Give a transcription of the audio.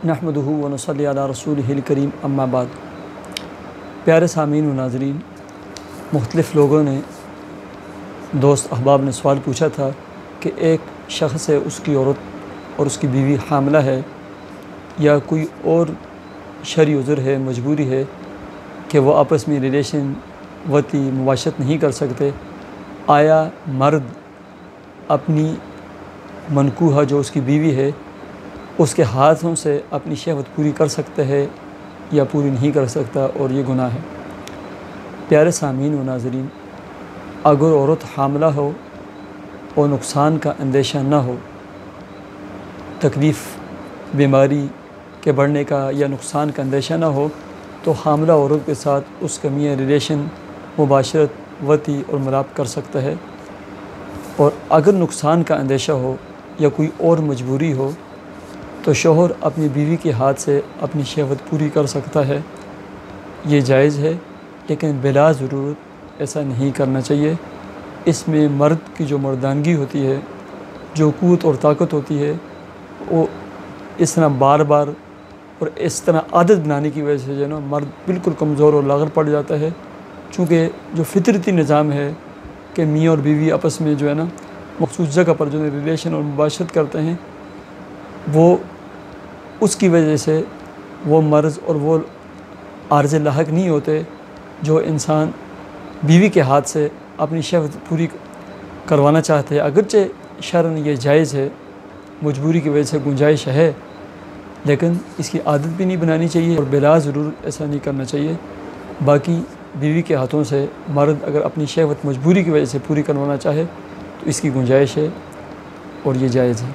نحمدہ و نصلی علی رسولہ الکریم اما بعد۔ پیارے سامعین و ناظرین، مختلف لوگوں نے، دوست احباب نے سوال پوچھا تھا کہ ایک شخص ہے، اس کی عورت اور اس کی بیوی حاملہ ہے، یا کوئی اور شرعی عذر ہے، مجبوری ہے کہ وہ آپس میں ریلیشن وطی مباشرت نہیں کر سکتے، آیا مرد اپنی منکوحہ جو اس کی بیوی ہے اس کے ہاتھوں سے اپنی شہوت پوری کر سکتا ہے یا پوری نہیں کر سکتا، اور یہ گناہ ہے؟ پیارے سامعین و ناظرین، اگر عورت حاملہ ہو اور نقصان کا اندیشہ نہ ہو، تکلیف بیماری کے بڑھنے کا یا نقصان کا اندیشہ نہ ہو، تو حاملہ عورت کے ساتھ اس کا میاں ریلیشن مباشرت وطی اور ملاپ کر سکتا ہے۔ اور اگر نقصان کا اندیشہ ہو یا کوئی اور مجبوری ہو تو شوہر اپنی بیوی کے ہاتھ سے اپنی شہوت پوری کر سکتا ہے، یہ جائز ہے، لیکن بلا ضرورت ایسا نہیں کرنا چاہیے۔ اس میں مرد کی جو مردانگی ہوتی ہے، جو قوت اور طاقت ہوتی ہے، وہ اس طرح بار بار اور اس طرح عادت بنانے کی وجہ سے جو ہے نا مرد بالکل کمزور اور لاغر پڑ جاتا ہے، چونکہ جو فطرتی نظام ہے کہ میاں اور بیوی آپس میں جو ہے نا مخصوص جگہ پر جو ہے ریلیشن اور مباشرت کرتے ہیں، وہ اس کی وجہ سے وہ مرض اور وہ عارض لاحق نہیں ہوتے جو انسان بیوی کے ہاتھ سے اپنی شہوت پوری کروانا چاہتے ہیں۔ اگرچہ شرعاً یہ جائز ہے، مجبوری کی وجہ سے گنجائش ہے، لیکن اس کی عادت بھی نہیں بنانی چاہیے اور بلا ضرور ایسا نہیں کرنا چاہیے۔ باقی بیوی کے ہاتھوں سے مرد اگر اپنی شہوت مجبوری کی وجہ سے پوری کروانا چاہے تو اس کی گنجائش ہے اور یہ جائز ہے۔